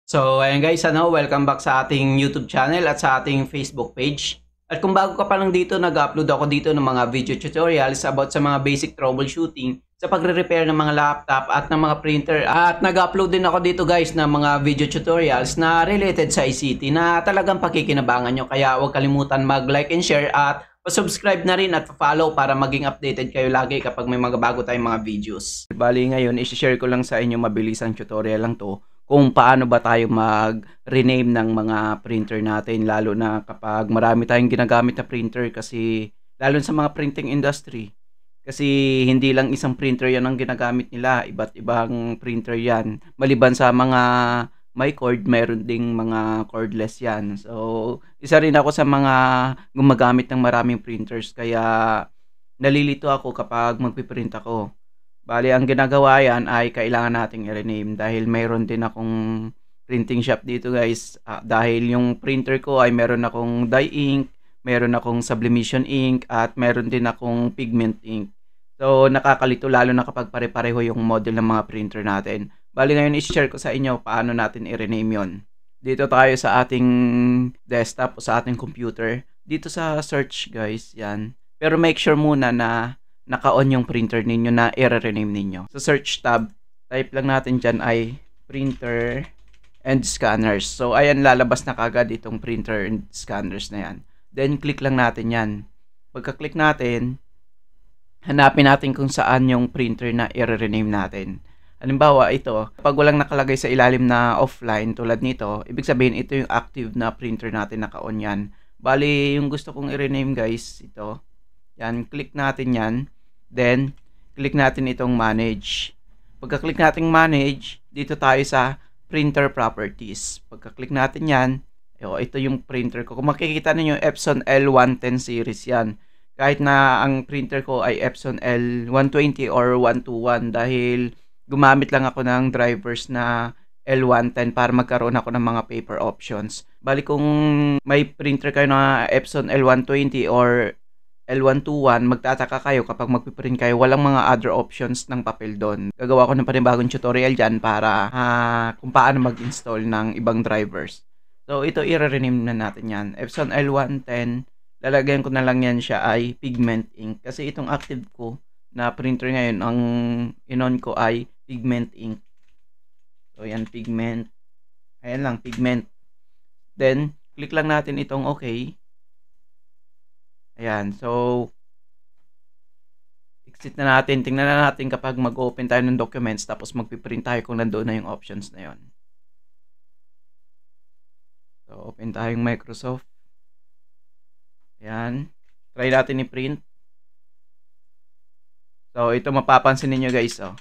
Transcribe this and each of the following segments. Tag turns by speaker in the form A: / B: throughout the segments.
A: So, ayan guys, welcome back sa ating YouTube channel at sa ating Facebook page. At kung bago ka pa lang dito, nag-upload ako dito ng mga video tutorials about sa mga basic troubleshooting sa pagre-repair ng mga laptop at ng mga printer. At nag-upload din ako dito guys ng mga video tutorials na related sa ICT na talagang pakikinabangan nyo. Kaya huwag kalimutan mag-like and share at subscribe na rin at follow para maging updated kayo lagi kapag may mga bago tayong mga videos. Bali ngayon, i-share ko lang sa inyo mabilisang tutorial lang to kung paano ba tayo mag-rename ng mga printer natin, lalo na kapag marami tayong ginagamit na printer, kasi lalo sa mga printing industry, kasi hindi lang isang printer yan ang ginagamit nila, iba't ibang printer yan, maliban sa mga may cord, mayroon ding mga cordless yan. So isa rin ako sa mga gumagamit ng maraming printers, kaya nalilito ako kapag magpiprint ako. Bali, ang ginagawa yan ay kailangan nating i-rename dahil mayroon din akong printing shop dito guys. Dahil yung printer ko ay meron akong dye ink, meron akong sublimation ink, at meron din akong pigment ink. So, nakakalito lalo na kapag pare-pareho yung model ng mga printer natin. Bali, ngayon i-share ko sa inyo paano natin i-rename yon. Dito tayo sa ating desktop o sa ating computer. Dito sa search guys, yan. Pero make sure muna na naka-on yung printer ninyo na i-rename ninyo. Sa search tab, type lang natin dyan ay printer and scanners. So, ayan, lalabas na kagad itong printer and scanners na yan. Then, click lang natin yan. Pagka-click natin, hanapin natin kung saan yung printer na i-rename natin. Halimbawa, ito, pag walang nakalagay sa ilalim na offline tulad nito, ibig sabihin ito yung active na printer natin, naka-on yan. Bali, yung gusto kong i-rename guys, ito. Yan, click natin yan. Then, click natin itong manage. Pagka-click natin manage, dito tayo sa printer properties. Pagka-click natin yan, ito yung printer ko. Kung makikita niyo Epson L110 series yan. Kahit na ang printer ko ay Epson L120 or 121 dahil gumamit lang ako ng drivers na L110 para magkaroon ako ng mga paper options. Bali kung may printer kayo na Epson L120 or L121, magtataka kayo kapag magpiprint kayo, walang mga other options ng papel doon. Gagawa ko ng panibagong tutorial dyan para kung paano mag-install ng ibang drivers. So, ito i-rename na natin yan. Epson L110, lalagyan ko na lang yan siya ay pigment ink. Kasi itong active ko na printer ngayon, ang inon ko ay pigment ink. So, yan, pigment. Ayan lang, pigment. Then, click lang natin itong okay. Ayan, so exit na natin. Tingnan na natin kapag mag-open tayo ng documents tapos magpiprint tayo kung nandoon na yung options na yon. So, open tayong Microsoft. Ayan. Try natin i-print. So, ito mapapansin niyo guys, oh.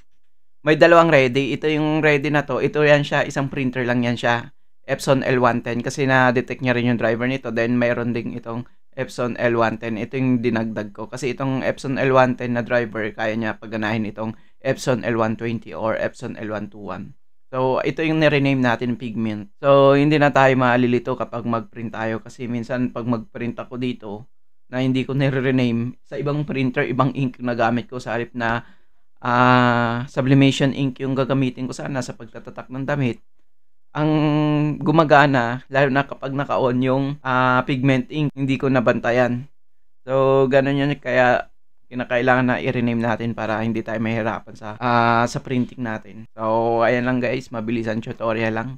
A: May dalawang ready. Ito yung ready na to. Ito yan siya, isang printer lang yan siya. Epson L110 kasi na-detect niya rin yung driver nito. Then, mayroon ding itong Epson L110. Ito yung dinagdag ko. Kasi itong Epson L110 na driver, kaya niya pagganahin itong Epson L120 or Epson L121. So, ito yung nirename natin, pigment. So, hindi na tayo maalilito kapag mag-print tayo. Kasi minsan, pag mag-print ako dito, na hindi ko nire-rename, sa ibang printer, ibang ink na gamit ko sa halip na sublimation ink yung gagamitin ko sana sa pagtatatak ng damit. Ang gumagana, lalo na kapag naka-on yung pigment ink, hindi ko nabantayan. So, ganun yun. Kaya, kinakailangan na i-rename natin para hindi tayo mahirapan sa printing natin. So, ayan lang guys. Mabilisan tutorial lang.